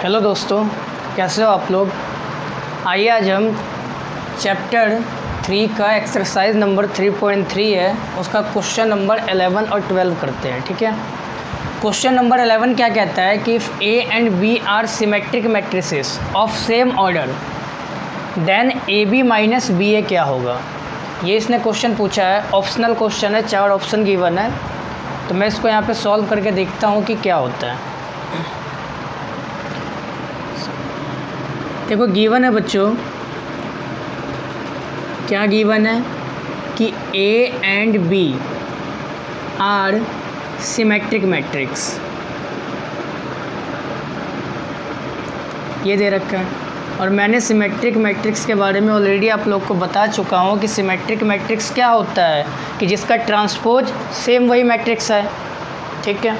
Hello दोस्तों, कैसे हो आप लोग। आइए आज हम चैप्टर 3 का एक्सरसाइज नंबर 3.3 है, उसका क्वेश्चन नंबर 11 और 12 करते हैं। ठीक है। क्वेश्चन नंबर 11 क्या कहता है कि if A and B are symmetric matrices of same order then A B minus B A क्या होगा। ये इसने क्वेश्चन पूछा है, ऑप्शनल क्वेश्चन है, 4 ऑप्शन गिवन है। तो मैं इसको यहाँ पे सॉल्व करके देखता हूँ कि क्या होता है। देखो गिवन है बच्चों, क्या गिवन है कि A and B are symmetric matrix, ये दे रखा है। और मैंने सिमेट्रिक मैट्रिक्स के बारे में ऑलरेडी आप लोग को बता चुका हूँ कि सिमेट्रिक मैट्रिक्स क्या होता है कि जिसका ट्रांसपोज सेम वही मैट्रिक्स है। ठीक है,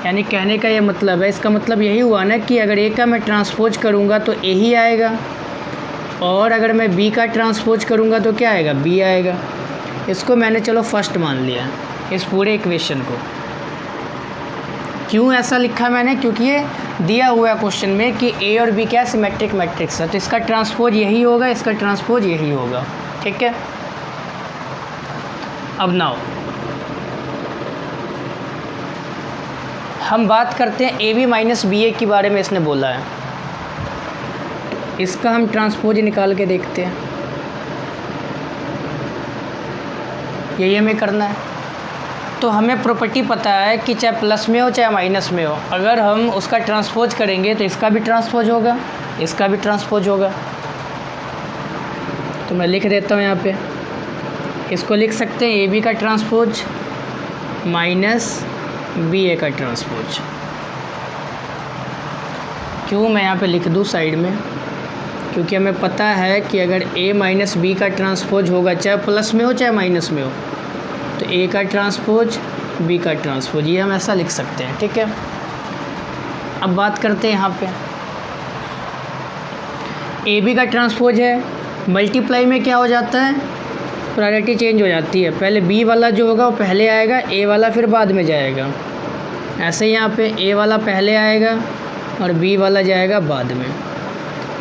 यानी कहने का ये मतलब है, इसका मतलब यही हुआ ना कि अगर ए का मैं ट्रांसपोज करूँगा तो ए ही आएगा, और अगर मैं बी का ट्रांसपोज करूँगा तो क्या आएगा, बी आएगा। इसको मैंने चलो फर्स्ट मान लिया इस पूरे इक्वेशन को। क्यों ऐसा लिखा मैंने, क्योंकि ये दिया हुआ है क्वेश्चन में कि ए और बी क्या सिमेट्रिक मैट्रिक्स है, तो इसका ट्रांसपोज यही होगा, इसका ट्रांसपोज यही होगा। ठीक है। अब नाउ हम बात करते हैं ए बी माइनस बी ए के बारे में। इसने बोला है इसका हम ट्रांसपोज निकाल के देखते हैं। यही हमें करना है। तो हमें प्रॉपर्टी पता है कि चाहे प्लस में हो चाहे माइनस में हो, अगर हम उसका ट्रांसपोज करेंगे तो इसका भी ट्रांसपोज होगा, इसका भी ट्रांसपोज होगा। तो मैं लिख देता हूँ यहाँ पे, इसको लिख सकते हैं ए बी का ट्रांसपोज माइनस बी ए का ट्रांसपोज। क्यों मैं यहाँ पे लिख दूँ साइड में, क्योंकि हमें पता है कि अगर ए माइनस बी का ट्रांसपोज होगा चाहे प्लस में हो चाहे माइनस में हो, तो ए का ट्रांसपोज बी का ट्रांसपोज, ये हम ऐसा लिख सकते हैं। ठीक है। अब बात करते हैं यहाँ पे ए बी का ट्रांसपोज है, मल्टीप्लाई में क्या हो जाता है, प्रायोरिटी चेंज हो जाती है। पहले बी वाला जो होगा वो पहले आएगा, ए वाला फिर बाद में जाएगा। ऐसे ही यहाँ पे ए वाला पहले आएगा और बी वाला जाएगा बाद में,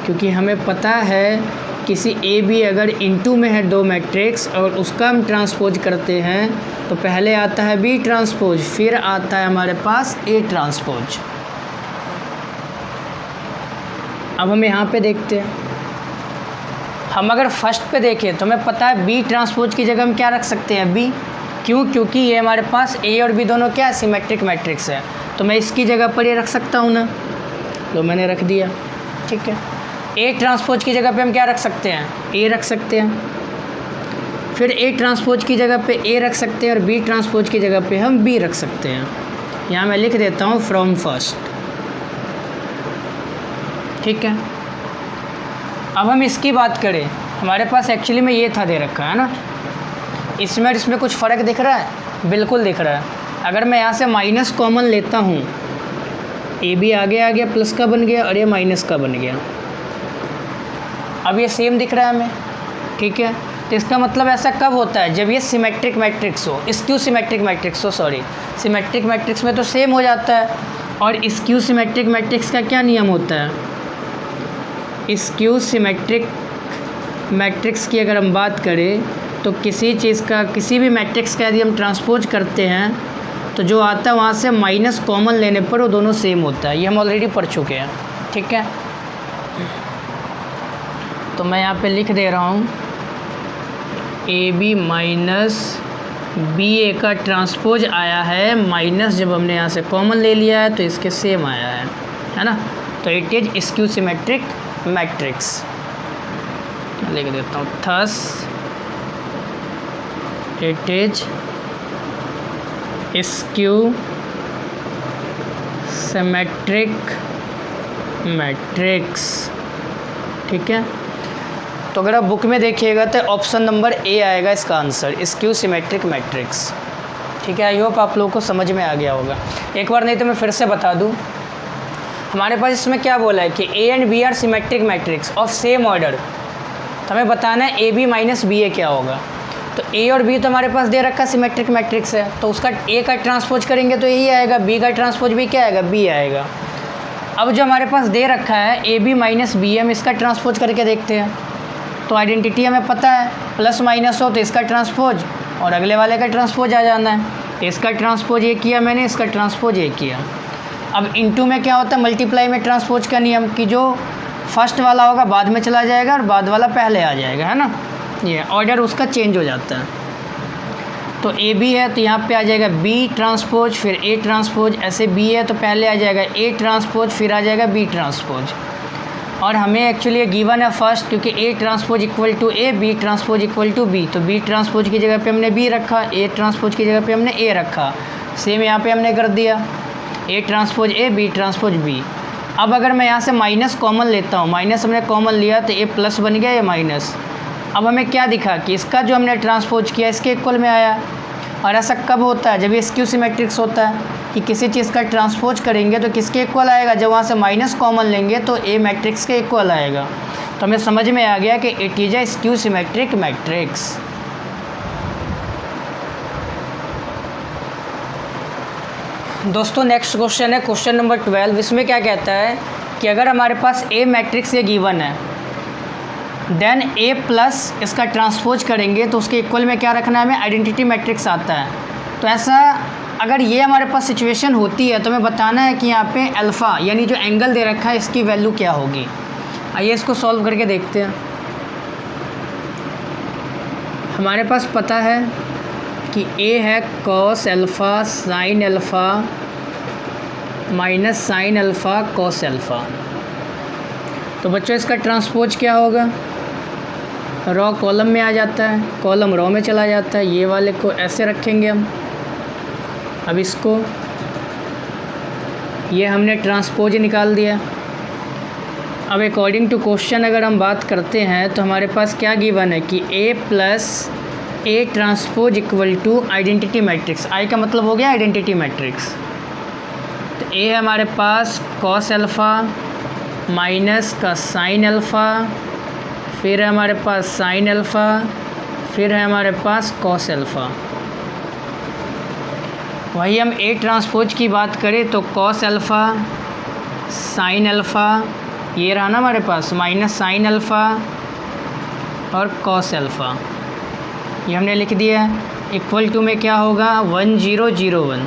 क्योंकि हमें पता है किसी ए बी अगर इनटू में है दो मैट्रिक्स और उसका हम ट्रांसपोज करते हैं तो पहले आता है बी ट्रांसपोज, फिर आता है हमारे पास ए ट्रांसपोज। अब हम यहाँ पे देखते हैं, हम अगर फर्स्ट पे देखें तो हमें पता है बी ट्रांसपोज की जगह हम क्या रख सकते हैं, बी। क्यों, क्योंकि ये हमारे पास ए और बी दोनों क्या सिमेट्रिक मैट्रिक्स है, तो मैं इसकी जगह पर ये रख सकता हूँ ना, तो मैंने रख दिया। ठीक है। ए ट्रांसपोज की जगह पे हम क्या रख सकते हैं, ए रख सकते हैं। फिर ए ट्रांसपोज की जगह पे ए रख सकते हैं और बी ट्रांसपोज की जगह पे हम बी रख सकते हैं। यहाँ मैं लिख देता हूँ फ्रॉम फर्स्ट। ठीक है। अब हम इसकी बात करें, हमारे पास एक्चुअली में ये था दे रखा है ना, इसमें कुछ फ़र्क दिख रहा है, बिल्कुल दिख रहा है। अगर मैं यहाँ से माइनस कॉमन लेता हूँ, ए बी आगे आ गया, प्लस का बन गया और ये माइनस का बन गया। अब ये सेम दिख रहा है हमें। ठीक है। तो इसका मतलब ऐसा कब होता है, जब ये सिमेट्रिक मैट्रिक्स हो, स्क्यू सिमेट्रिक मैट्रिक्स हो, सॉरी सिमेट्रिक मैट्रिक्स में तो सेम हो जाता है। और स्क्यू सिमेट्रिक मैट्रिक्स का क्या नियम होता है, स्क्यू सिमेट्रिक मैट्रिक्स की अगर हम बात करें तो किसी चीज़ का, किसी भी मैट्रिक्स का यदि हम ट्रांसपोज करते हैं तो जो आता है वहाँ से माइनस कॉमन लेने पर वो दोनों सेम होता है। ये हम ऑलरेडी पढ़ चुके हैं। ठीक है। तो मैं यहाँ पे लिख दे रहा हूँ ए बी माइनस बी ए का ट्रांसपोज आया है, माइनस जब हमने यहाँ से कॉमन ले लिया है तो इसके सेम आया है ना। तो it is skew symmetric matrix. लिख देता हूँ thus it is skew symmetric matrix. ठीक है। तो अगर आप बुक में देखिएगा तो ऑप्शन नंबर ए आएगा इसका आंसर, स्क्यू सिमेट्रिक मैट्रिक्स। ठीक है। आई होप आप लोगों को समझ में आ गया होगा। एक बार नहीं तो मैं फिर से बता दूँ, हमारे पास इसमें क्या बोला है कि A and B are symmetric matrix of same order. तो हमें बताना है A B minus B A क्या होगा। तो ए और बी तो हमारे पास दे रखा सिमेट्रिक मैट्रिक्स है, तो उसका ए का ट्रांसपोज करेंगे तो यही आएगा, बी का ट्रांसपोज भी क्या आएगा, बी आएगा। अब जो हमारे पास दे रखा है ए बी माइनस बी, हम इसका ट्रांसपोज करके देखते हैं। तो आइडेंटिटी हमें पता है, प्लस माइनस हो तो इसका ट्रांसपोज और अगले वाले का ट्रांसपोज आ जाना है। इसका ट्रांसपोज ये किया मैंने, इसका ट्रांसपोज ये किया। अब इनटू में क्या होता है, मल्टीप्लाई में ट्रांसपोज का नियम कि जो फर्स्ट वाला होगा बाद में चला जाएगा और बाद वाला पहले आ जाएगा, है ना। ये ऑर्डर उसका चेंज हो जाता है। तो ए बी है तो यहाँ पे आ जाएगा बी ट्रांसपोज, फिर ए ट्रांसपोज। ऐसे बी है तो पहले आ जाएगा ए ट्रांसपोज, फिर आ जाएगा बी ट्रांसपोज। और हमें एक्चुअली ये गिवन है फर्स्ट, क्योंकि A transpose equal to A, B transpose equal to B. तो बी ट्रांसपोज की जगह पे हमने बी रखा, ए ट्रांसपोज की जगह पे हमने ए रखा। सेम यहाँ पे हमने कर दिया, A transpose A, B transpose B. अब अगर मैं यहाँ से माइनस कॉमन लेता हूँ, माइनस हमने कॉमन लिया तो ए प्लस बन गया, ये माइनस। अब हमें क्या दिखा कि इसका जो हमने ट्रांसपोज किया इसके इक्वल में आया। और ऐसा कब होता है, जब ये स्क्यू सिमेट्रिक्स होता है कि किसी चीज़ का ट्रांसपोज करेंगे तो किसके इक्वल आएगा, जब वहाँ से माइनस कॉमन लेंगे तो ए मैट्रिक्स के इक्वल आएगा। तो हमें समझ में आ गया कि it is A skew symmetric matrix. दोस्तों नेक्स्ट क्वेश्चन है क्वेश्चन नंबर 12। इसमें क्या कहता है कि अगर हमारे पास ए मैट्रिक्स ये गिवन है, देन ए प्लस इसका ट्रांसपोज करेंगे तो उसके इक्वल में क्या रखना है हमें, आइडेंटिटी मैट्रिक्स आता है। तो ऐसा अगर ये हमारे पास सिचुएशन होती है तो हमें बताना है कि यहाँ पे अल्फ़ा यानी जो एंगल दे रखा है इसकी वैल्यू क्या होगी। आइए इसको सॉल्व करके देखते हैं। हमारे पास पता है कि ए है cos alpha sine alpha minus sine alpha cos alpha. तो बच्चों इसका ट्रांसपोज क्या होगा, रॉ कॉलम में आ जाता है, कॉलम रॉ में चला जाता है। ये वाले को ऐसे रखेंगे हम। अब इसको ये हमने ट्रांसपोज निकाल दिया। अब अकॉर्डिंग टू क्वेश्चन अगर हम बात करते हैं तो हमारे पास क्या गिवन है कि A plus A transpose equal to identity matrix. I का मतलब हो गया आइडेंटिटी मैट्रिक्स। तो ए है हमारे पास कॉस अल्फ़ा माइनस का साइन अल्फ़ा, फिर है हमारे पास साइन अल्फ़ा, फिर है हमारे पास कॉस अल्फ़ा। वही हम ए ट्रांसपोज की बात करें तो कॉस अल्फ़ा साइन अल्फ़ा, ये रहा ना हमारे पास, माइनस साइन अल्फ़ा और कॉस अल्फ़ा, ये हमने लिख दिया। इक्वल टू में क्या होगा 1 0 0 1।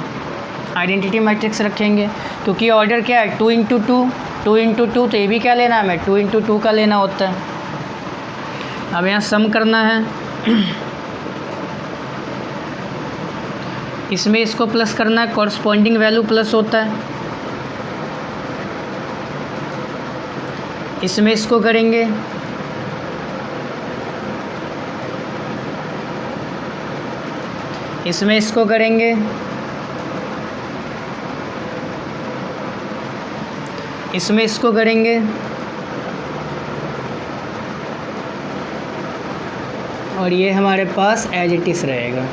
आइडेंटिटी मैट्रिक्स रखेंगे क्योंकि ऑर्डर क्या है 2 इंटू 2, 2 इंटू 2। तो ये भी क्या लेना है हमें 2 इंटू 2 का लेना होता है। अब यहाँ सम करना है, इसमें इसको प्लस करना है, कॉरस्पॉन्डिंग वैल्यू प्लस होता है। इसमें इसको करेंगे, इसमें इसको करेंगे, इसमें इसको करेंगे और ये हमारे पास एज इट इज़ रहेगा।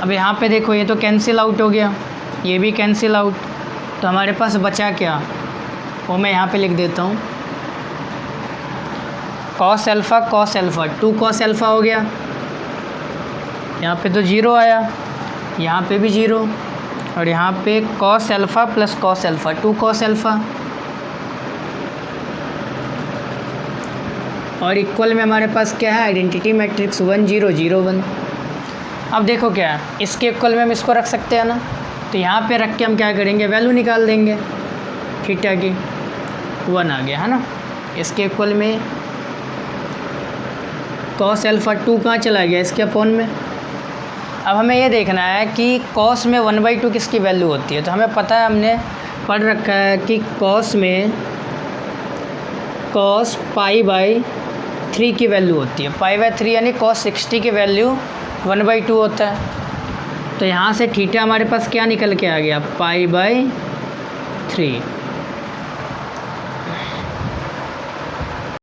अब यहाँ पे देखो ये तो कैंसिल आउट हो गया, ये भी कैंसिल आउट। तो हमारे पास बचा क्या, वो मैं यहाँ पे लिख देता हूँ। कॉस अल्फ़ा 2 कॉस अल्फ़ा हो गया। यहाँ पे तो 0 आया, यहाँ पे भी 0 और यहाँ पे cos alpha plus cos alpha 2 cos alpha. और इक्वल में हमारे पास क्या है आइडेंटिटी मैट्रिक्स 1 0 0 1। अब देखो क्या है, इसके इक्वल में हम इसको रख सकते हैं ना। तो यहाँ पे रख के हम क्या करेंगे, वैल्यू निकाल देंगे थीटा की। 1 आ गया है ना। इसके इक्वल में कॉस अल्फ़ा 2 कहाँ चला गया, इसके अपॉन में। अब हमें ये देखना है कि कॉस में 1/2 किसकी वैल्यू होती है। तो हमें पता है, हमने पढ़ रखा है कि कॉस में कॉस π/3 की वैल्यू होती है। π/3 यानी कॉस 60 की वैल्यू 1/2 होता है। तो यहाँ से थीटा हमारे पास क्या निकल के आ गया, π/3।